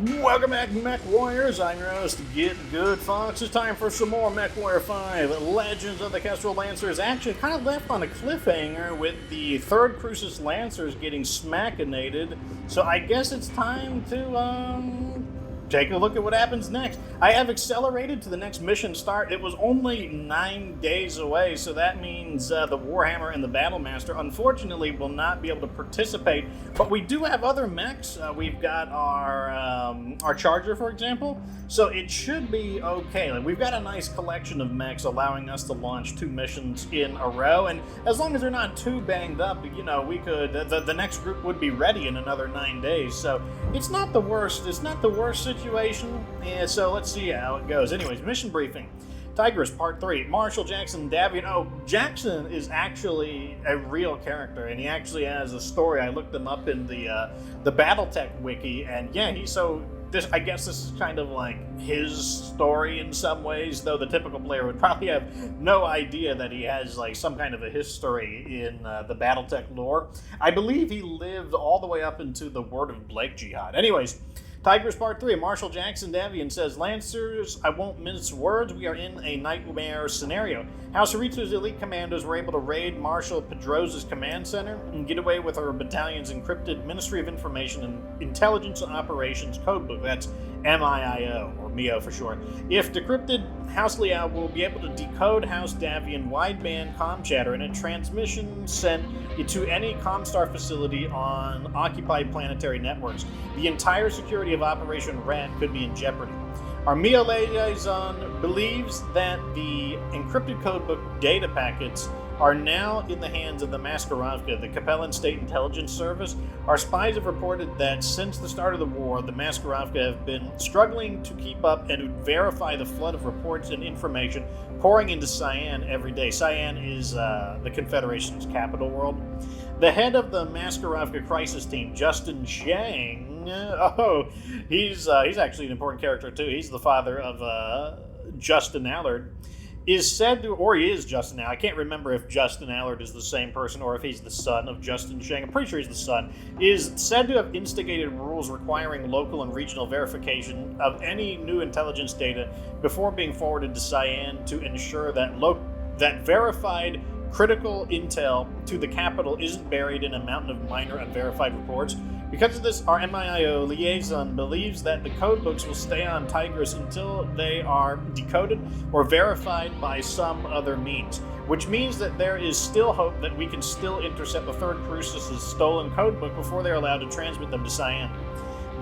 Welcome back, Mech Warriors. I'm your host, Get Good Fox. It's time for some more MechWarrior 5 Legends of the Kestrel Lancers. Actually, kind of left on a cliffhanger with the third Crucis Lancers getting smackinated. So I guess it's time to, take a look at what happens next. I have accelerated to the next mission start. It was only 9 days away, so that means the Warhammer and the Battlemaster, unfortunately, will not be able to participate. But we do have other mechs. We've got our Charger, for example, so it should be okay. Like, we've got a nice collection of mechs allowing us to launch 2 missions in a row, and as long as they're not too banged up, you know, we could. The next group would be ready in another 9 days. So it's not the worst. It's not the worst situation. Yeah, so let's see how it goes. Anyways, mission briefing. Tigris, Part 3. Marshal Jackson Davion. Oh, Jackson is actually a real character, and he actually has a story. I looked him up in the BattleTech wiki, and yeah, I guess this is kind of like his story in some ways, though the typical player would probably have no idea that he has like some kind of a history in the BattleTech lore. I believe he lived all the way up into the Word of Blake Jihad. Anyways, Tigris Part 3, Marshal Jackson Davion says, Lancers, I won't mince words, we are in a nightmare scenario. House Davion elite commandos were able to raid Marshal Pedrosa's command center and get away with our battalion's encrypted Ministry of Information and Intelligence and Operations codebook. That's MIIO, or MIO for short. If decrypted, House Liao will be able to decode House Davion wideband comm chatter in a transmission sent to any Comstar facility on occupied planetary networks. The entire security of Operation Rat could be in jeopardy. Our MIO liaison believes that the encrypted codebook data packets are now in the hands of the Maskirovka, the Capellan State Intelligence Service. Our spies have reported that since the start of the war, the Maskirovka have been struggling to keep up and verify the flood of reports and information pouring into Sian every day. Sian is the Confederation's capital world. The head of the Maskirovka crisis team, Justin Zhang, he's actually an important character too. He's the father of Justin Allard. Is said to, or he is Justin now. I can't remember if Justin Allard is the same person or if he's the son of Justin Zhang. I'm pretty sure he's the son. Is said to have instigated rules requiring local and regional verification of any new intelligence data before being forwarded to Sian to ensure that that verified critical intel to the capital isn't buried in a mountain of minor unverified reports. Because of this, our MIO liaison believes that the codebooks will stay on Tigris until they are decoded or verified by some other means, which means that there is still hope that we can still intercept the third Crucis' stolen codebook before they're allowed to transmit them to Sian.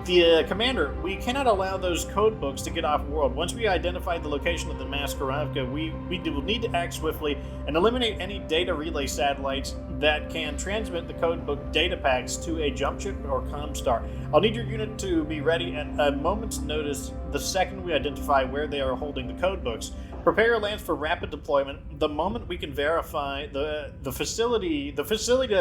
The commander, we cannot allow those codebooks to get off-world. Once we identify the location of the Maskirovka, we will need to act swiftly and eliminate any data relay satellites that can transmit the codebook data packs to a jump ship or Comstar. I'll need your unit to be ready at a moment's notice the second we identify where they are holding the codebooks. Prepare your lance for rapid deployment the moment we can verify the facility that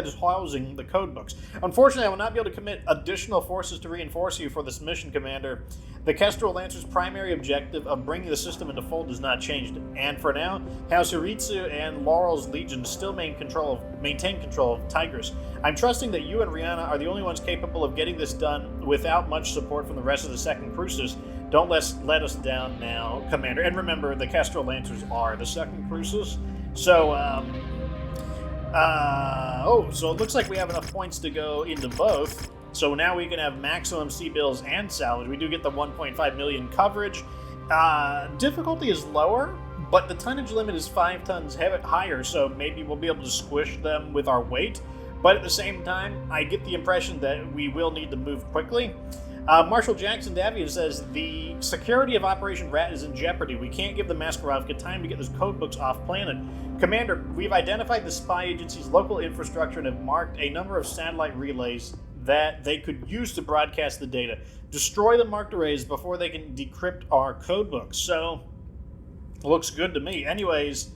is housing the codebooks. Unfortunately, I will not be able to commit additional forces to reinforce you for this mission, Commander. The Kestrel Lancers' primary objective of bringing the system into fold has not changed, and for now, House Davion and Laurel's Legion still maintain control of Tigris. I'm trusting that you and Rihanna are the only ones capable of getting this done without much support from the rest of the Second Crucis. Don't let us down now, Commander. And remember, the Kestrel Lancers are the Second Crucis. So, so it looks like we have enough points to go into both. So now we can have maximum C-bills and salvage. We do get the 1.5 million coverage. Difficulty is lower, but the tonnage limit is 5 tons higher, so maybe we'll be able to squish them with our weight. But at the same time, I get the impression that we will need to move quickly. Marshal Jackson Davion says, the security of Operation Rat is in jeopardy. We can't give the Maskirovka time to get those codebooks off planet. Commander, we've identified the spy agency's local infrastructure and have marked a number of satellite relays that they could use to broadcast the data. Destroy the marked arrays before they can decrypt our codebooks. So, looks good to me. Anyways,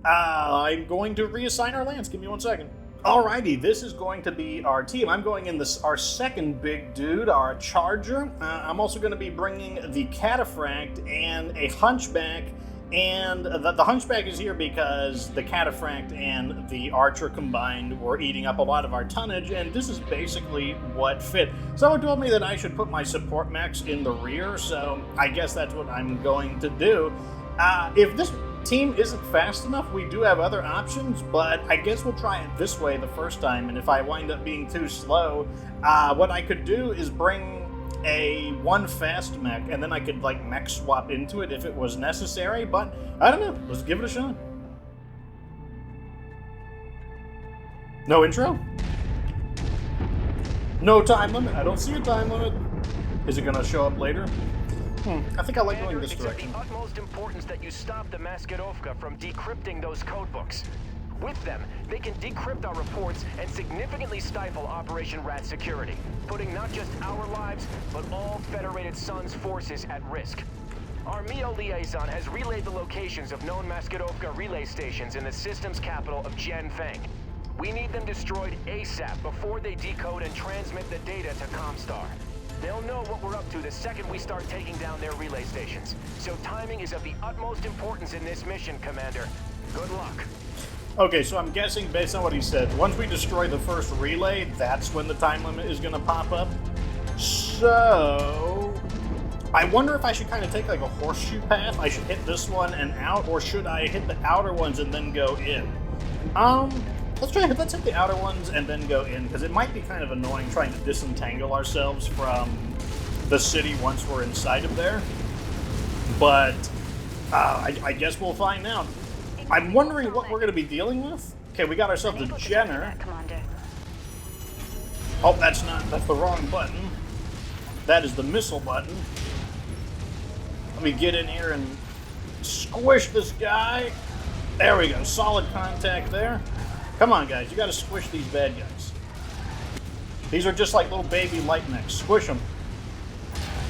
I'm going to reassign our lance. Give me 1 second. Alrighty, this is going to be our team. I'm going in our second big dude, our Charger. I'm also going to be bringing the Cataphract and a Hunchback And the Hunchback is here because the Cataphract and the Archer combined were eating up a lot of our tonnage, and this is basically what fit. Someone told me that I should put my support mechs in the rear, so I guess that's what I'm going to do. If this team isn't fast enough, we do have other options, but I guess we'll try it this way the first time, and if I wind up being too slow, what I could do is bring one fast mech, and then I could like mech swap into it if it was necessary, but I don't know. Let's give it a shot. No intro? No time limit? I don't see a time limit. Is it gonna show up later? I think I like going this direction. It's of the utmost importance that you stop the Maskirovka from decrypting those codebooks. With them, they can decrypt our reports and significantly stifle Operation Rat security, putting not just our lives, but all Federated Suns forces at risk. Our MEO liaison has relayed the locations of known Maskirovka relay stations in the system's capital of Jianfeng. We need them destroyed ASAP before they decode and transmit the data to Comstar. They'll know what we're up to the second we start taking down their relay stations. So timing is of the utmost importance in this mission, Commander. Good luck. Okay, so I'm guessing, based on what he said, once we destroy the first relay, that's when the time limit is going to pop up. So I wonder if I should kind of take like a horseshoe path. I should hit this one and out, or should I hit the outer ones and then go in? Let's hit the outer ones and then go in, because it might be kind of annoying trying to disentangle ourselves from the city once we're inside of there. But I guess we'll find out. I'm wondering what we're going to be dealing with. Okay, we got ourselves a Jenner. Oh, that's the wrong button. That is the missile button. Let me get in here and squish this guy. There we go, solid contact there. Come on, guys, you got to squish these bad guys. These are just like little baby light mechs. Squish them.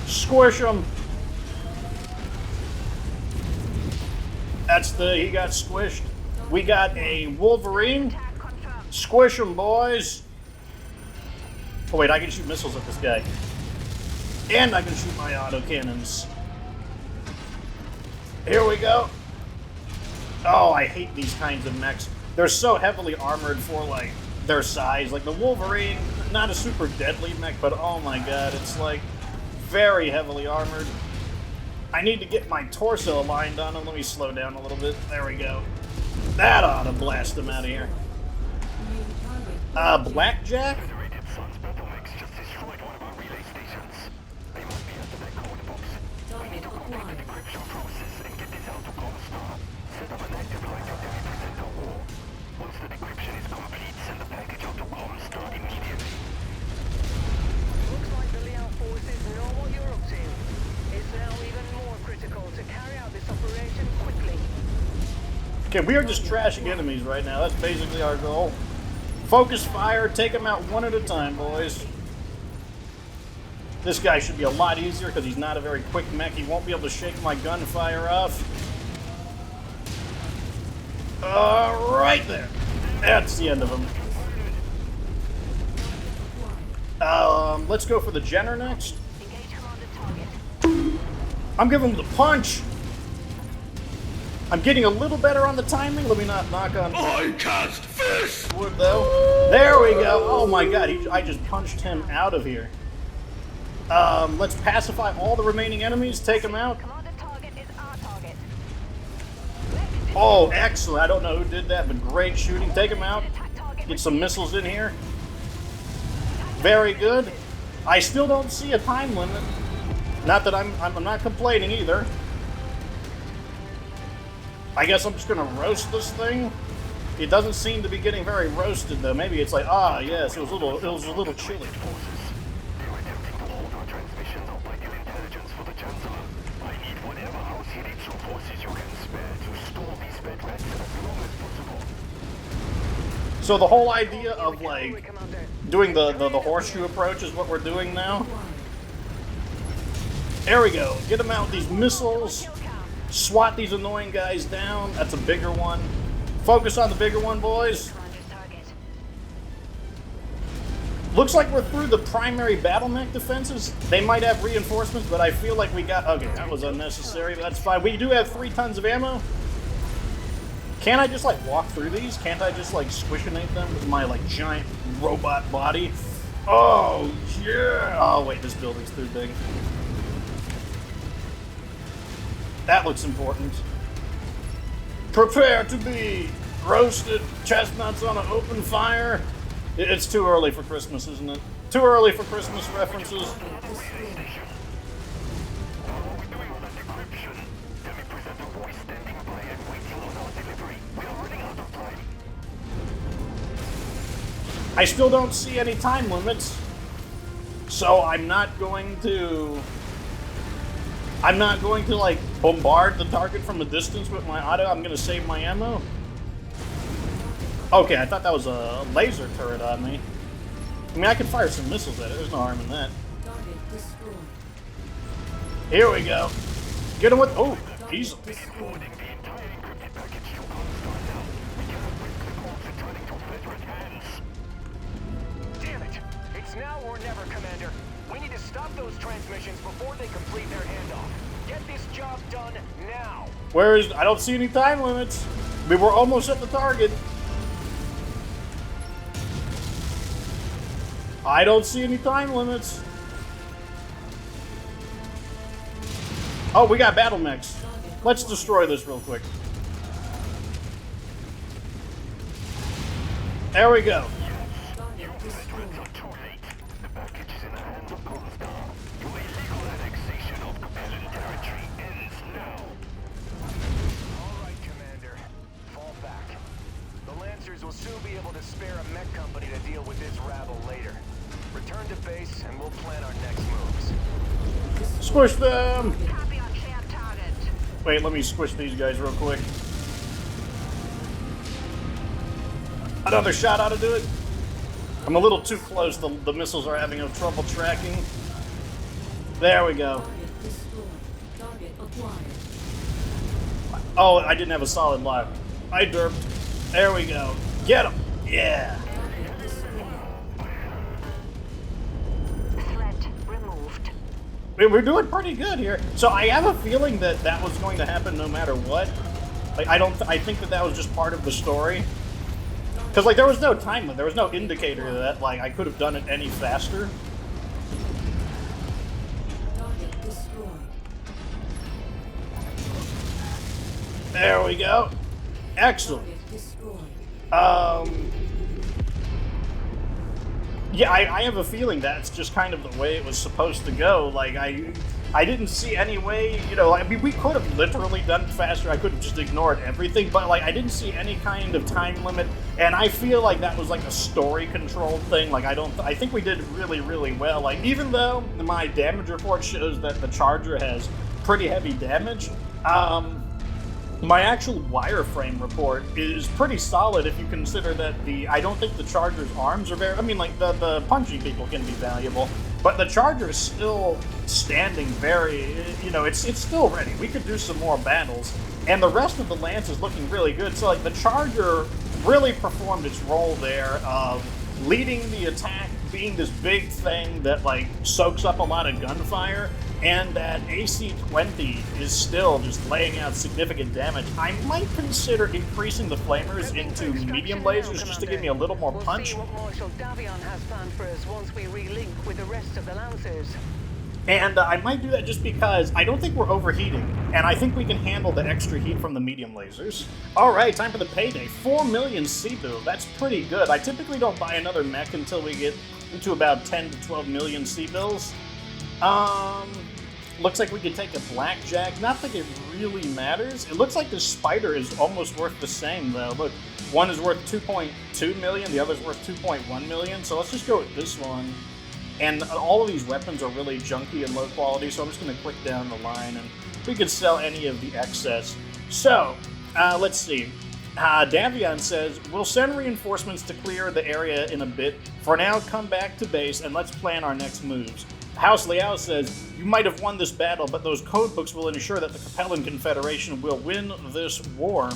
Squish them. He got squished. We got a Wolverine. Squish him, boys. Oh, wait, I can shoot missiles at this guy. And I can shoot my autocannons. Here we go. Oh, I hate these kinds of mechs. They're so heavily armored for, like, their size. Like, the Wolverine, not a super deadly mech, but oh my god, it's, like, very heavily armored. I need to get my torso aligned on him. Let me slow down a little bit. There we go. That ought to blast him out of here. Blackjack? Okay, we are just trashing enemies right now. That's basically our goal. Focus fire, take them out one at a time, boys. This guy should be a lot easier because he's not a very quick mech. He won't be able to shake my gunfire off. Right there. That's the end of him. Let's go for the Jenner next. I'm giving him the punch. I'm getting a little better on the timing. Let me not knock on. I cast fist. Wood though. There we go. Oh my god, I just punched him out of here. Let's pacify all the remaining enemies. Take them out. Oh, excellent. I don't know who did that, but great shooting. Take them out. Get some missiles in here. Very good. I still don't see a time limit. Not that I'm not complaining either. I guess I'm just gonna roast this thing. It doesn't seem to be getting very roasted though. Maybe it's like, yes, it was a little chilly. So the whole idea of like doing the horseshoe approach is what we're doing now. There we go. Get them out with these missiles. Swat these annoying guys down. That's a bigger one. Focus on the bigger one, boys. Looks like we're through the primary battle mech defenses. They might have reinforcements, but I feel like we got... Okay, that was unnecessary, but that's fine. We do have 3 tons of ammo. Can't I just, like, walk through these? Can't I just, like, squishinate them with my, like, giant robot body? Oh, yeah! Oh, wait, this building's too big. That looks important. Prepare to be roasted chestnuts on an open fire. It's too early for Christmas, isn't it? Too early for Christmas references. I still don't see any time limits, so I'm not going to like bombard the target from a distance with my auto. I'm gonna save my ammo. Okay, I thought that was a laser turret on me. I mean, I can fire some missiles at it. There's no harm in that. Here we go. Get him with... Oh, easily. Damn it! It's now or never, Commander. We need to stop those transmissions before they complete their handoff. Get this job done now. Where is... I don't see any time limits. We were almost at the target. I don't see any time limits. Oh, we got battle mechs. Let's destroy this real quick. There we go. Will soon be able to spare a mech company to deal with this rabble later. Return to base and we'll plan our next moves. Squish them! Copy on shared target. Wait, let me squish these guys real quick. Another shot ought to do it. I'm a little too close. The missiles are having trouble tracking. There we go. Oh, I didn't have a solid lock. I derped. There we go. Get him! Yeah! Threat removed. We're doing pretty good here. So I have a feeling that that was going to happen no matter what. Like, I think that was just part of the story. Because, like, there was no time limit. There was no indicator that, like, I could have done it any faster. There we go. Excellent. Yeah, I have a feeling that's just kind of the way it was supposed to go. Like, I didn't see any way, you know, I mean, we could have literally done it faster. I could have just ignored everything, but, like, I didn't see any kind of time limit, and I feel like that was, like, a story-controlled thing. Like, I think we did really, really well. Like, even though my damage report shows that the Charger has pretty heavy damage, my actual wireframe report is pretty solid if you consider that I don't think the Charger's arms are very... I mean, like, the punchy people can be valuable, but the Charger is still standing very... You know, it's still ready. We could do some more battles, and the rest of the Lance is looking really good. So, like, the Charger really performed its role there of leading the attack, being this big thing that, like, soaks up a lot of gunfire, and that AC-20 is still just laying out significant damage. I might consider increasing the flamers into medium lasers just to give me a little more punch. We'll see what Marshal Davion has planned for us once we relink with the rest of the Lancers. And I might do that just because I don't think we're overheating, and I think we can handle the extra heat from the medium lasers. Alright, time for the payday. 4 million C-bill. That's pretty good. I typically don't buy another mech until we get into about 10 to 12 million C-bills. Looks like we could take a blackjack. Not that it really matters. It looks like this spider is almost worth the same, though. Look, one is worth 2.2 million, the other's worth 2.1 million, so let's just go with this one. And all of these weapons are really junky and low quality, so I'm just going to click down the line, and we could sell any of the excess. So, let's see. Davion says, we'll send reinforcements to clear the area in a bit. For now, come back to base, and let's plan our next moves. House Liao says, you might have won this battle, but those codebooks will ensure that the Capellan Confederation will win this war.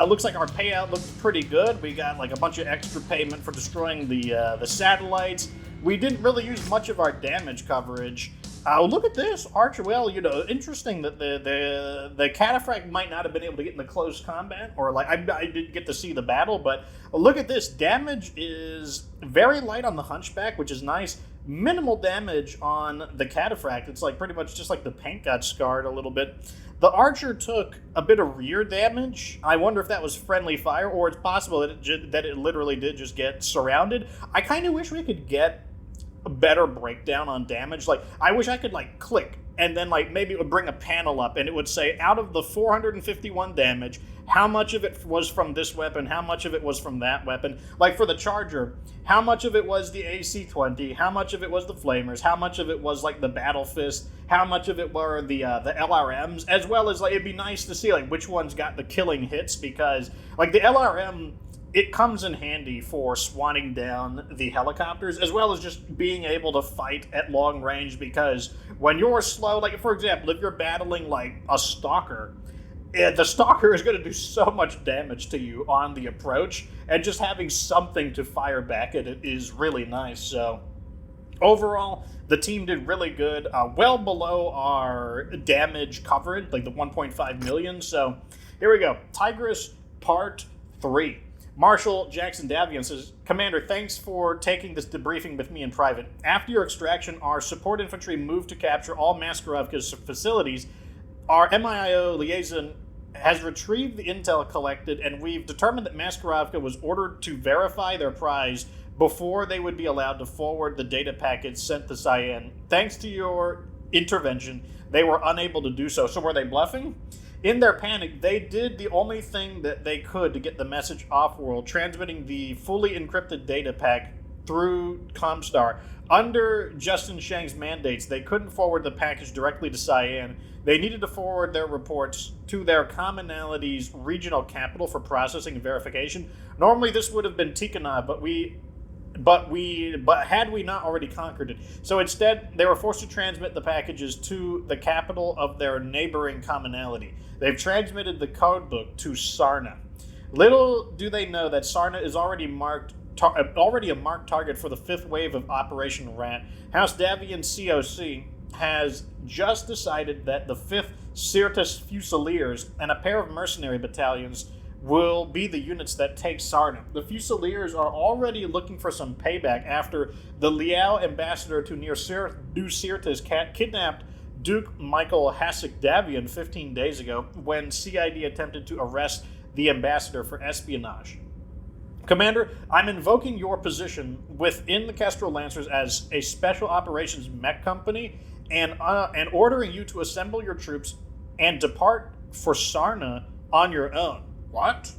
Looks like our payout looked pretty good. We got like a bunch of extra payment for destroying the satellites. We didn't really use much of our damage coverage. Look at this, Archer. Well, you know, interesting that the cataphract might not have been able to get into close combat, or like I didn't get to see the battle, but look at this. Damage is very light on the Hunchback, which is nice. Minimal damage on the cataphract. It's like pretty much just like the paint got scarred a little bit. The Archer took a bit of rear damage. I wonder if that was friendly fire, or it's possible that it literally did just get surrounded. I kind of wish we could get a better breakdown on damage. Like, I wish I could, like, click, and then, like, maybe it would bring a panel up, and it would say, out of the 451 damage, how much of it was from this weapon, how much of it was from that weapon. Like, for the Charger, how much of it was the AC-20, how much of it was the Flamers, how much of it was, like, the Battle Fist, how much of it were the LRMs, as well as, like, it'd be nice to see, like, which ones got the killing hits, because, like, the LRM, it comes in handy for swatting down the helicopters, as well as just being able to fight at long range, because when you're slow, like, for example, if you're battling, like, a Stalker, the Stalker is going to do so much damage to you on the approach, and just having something to fire back at it is really nice. So, overall, the team did really good, well below our damage coverage, like the 1.5 million. So, here we go. Tigris Part 3. Marshal Jackson Davion says, Commander, thanks for taking this debriefing with me in private. After your extraction, our support infantry moved to capture all Maskirovka's facilities. Our MIO liaison has retrieved the intel collected, and we've determined that Maskirovka was ordered to verify their prize before they would be allowed to forward the data packets sent to Sian. Thanks to your intervention, they were unable to do so. So were they bluffing? In their panic, they did the only thing that they could to get the message off-world, transmitting the fully encrypted data pack through Comstar. Under Justin Shang's mandates, they couldn't forward the package directly to Sian. They needed to forward their reports to their commonality's regional capital for processing and verification. Normally, this would have been Tikhonov, but had we not already conquered it. So instead, they were forced to transmit the packages to the capital of their neighboring commonality. They've transmitted the codebook to Sarna. Little do they know that Sarna is already a marked target for the fifth wave of Operation Rat. House Davion COC has just decided that the 5th Sirtis Fusiliers and a pair of mercenary battalions will be the units that take Sarna. The Fusiliers are already looking for some payback after the Liao ambassador to New Sirtis kidnapped Duke Michael Hasek Davion 15 days ago when CID attempted to arrest the ambassador for espionage. Commander, I'm invoking your position within the Kestrel Lancers as a special operations mech company and ordering you to assemble your troops and depart for Sarna on your own. What?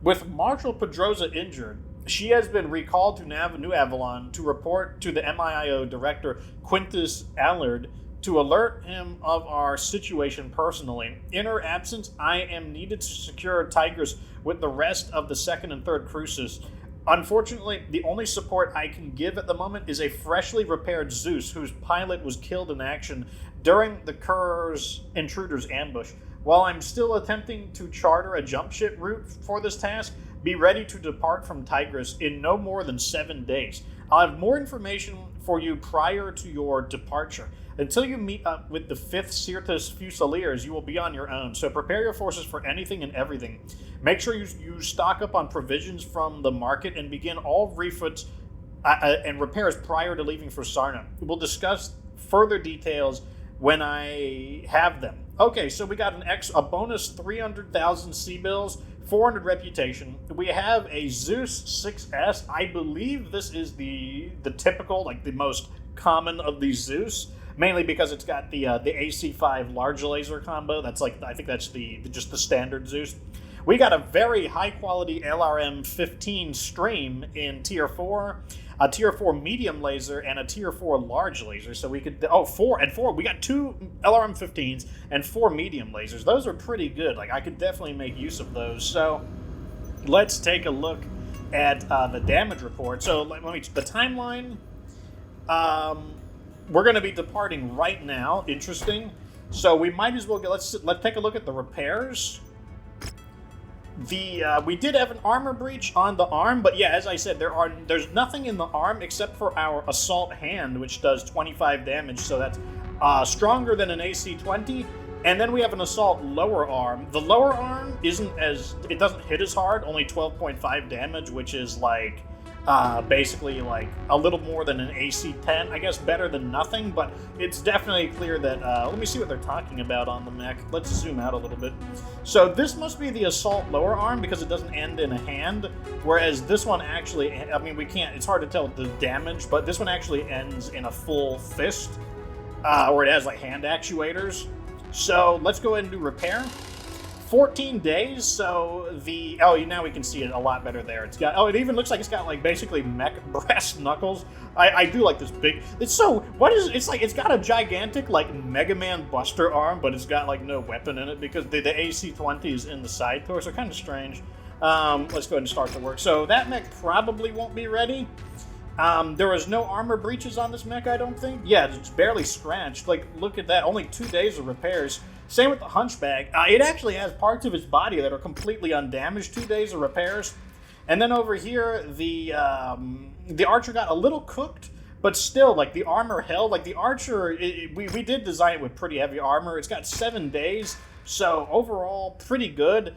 With Marshal Pedroza injured, she has been recalled to New Avalon to report to the MIO director Quintus Allard to alert him of our situation personally. In her absence, I am needed to secure Tigris with the rest of the 2nd and 3rd Crucis. Unfortunately, the only support I can give at the moment is a freshly repaired Zeus, whose pilot was killed in action during the Kerr's intruder's ambush. While I'm still attempting to charter a jump ship route for this task, be ready to depart from Tigris in no more than 7 days. I'll have more information for you prior to your departure. Until you meet up with the 5th Sirtis Fusiliers, you will be on your own, so prepare your forces for anything and everything. Make sure you stock up on provisions from the market and begin all refits and repairs prior to leaving for Sarna. We'll discuss further details when I have them. Okay, so we got a bonus 300,000 C-bills, 400 reputation. We have a Zeus 6S. I believe this is the typical, like the most common of these Zeus, mainly because it's got the AC5 large laser combo. That's like, I think that's just the standard Zeus. We got a very high quality LRM 15 stream in tier 4, a tier 4 medium laser, and a tier 4 large laser. So we could, four. We got 2 LRM 15s and 4 medium lasers. Those are pretty good. Like, I could definitely make use of those. So let's take a look at the damage report. So the timeline, we're going to be departing right now. Interesting. So we might as well let's take a look at the repairs. We did have an armor breach on the arm, but yeah, as I said, there's nothing in the arm except for our assault hand, which does 25 damage, so that's stronger than an AC-20. And then we have an assault lower arm. The lower arm it doesn't hit as hard, only 12.5 damage, which is like basically like a little more than an AC-10. I guess better than nothing, but it's definitely clear that, let me see what they're talking about on the mech. Let's zoom out a little bit. So this must be the assault lower arm because it doesn't end in a hand, whereas this one actually, I mean, it's hard to tell the damage, but this one actually ends in a full fist, or it has like hand actuators. So let's go ahead and do repair. 14 days, so now we can see it a lot better there. It even looks like it's got like basically mech brass knuckles. I do like this big, it's like it's got a gigantic like Mega Man Buster arm, but it's got like no weapon in it because the AC-20 is in the side torso, kind of strange. Let's go ahead and start the work. So that mech probably won't be ready. There was no armor breaches on this mech, I don't think. Yeah, it's barely scratched. Like, look at that, only 2 days of repairs. Same with the Hunchback. It actually has parts of its body that are completely undamaged. 2 days of repairs. And then over here, the Archer got a little cooked, but still, like, the armor held. Like, the Archer, we did design it with pretty heavy armor. It's got 7 days, so overall, pretty good.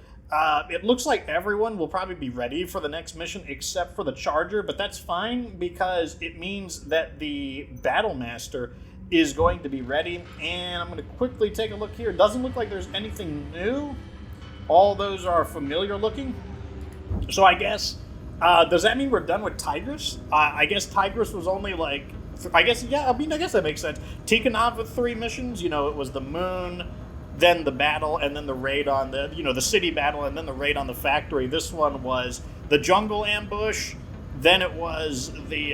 It looks like everyone will probably be ready for the next mission except for the Charger, but that's fine because it means that the Battle Master is going to be ready. And I'm going to quickly take a look here. It doesn't look like there's anything new. All those are familiar looking. So I guess, does that mean we're done with Tigris? I guess Tigris was only like, I guess that makes sense. Tikhonov with 3 missions. You know, it was the moon, then the battle, and then the raid on the city battle, and then the raid on the factory. This one was the jungle ambush, then it was the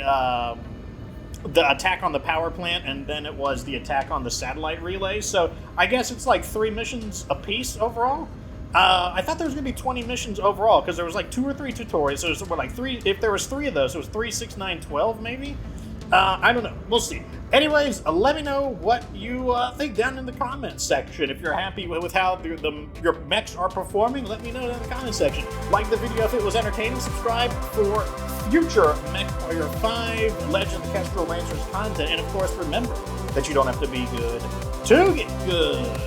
attack on the power plant, and then it was the attack on the satellite relay. So I guess it's like 3 missions apiece overall. I thought there was going to be 20 missions overall, because there was like 2 or 3 tutorials, so it was like 3, if there was 3 of those, it was 3, 6, 9, 12 maybe? I don't know. We'll see. Anyways, let me know what you think down in the comments section. If you're happy with how your mechs are performing, let me know in the comments section. Like the video if it was entertaining. Subscribe for future MechWarrior 5 Legend of the Kestrel Lancers content. And of course, remember that you don't have to be good to get good.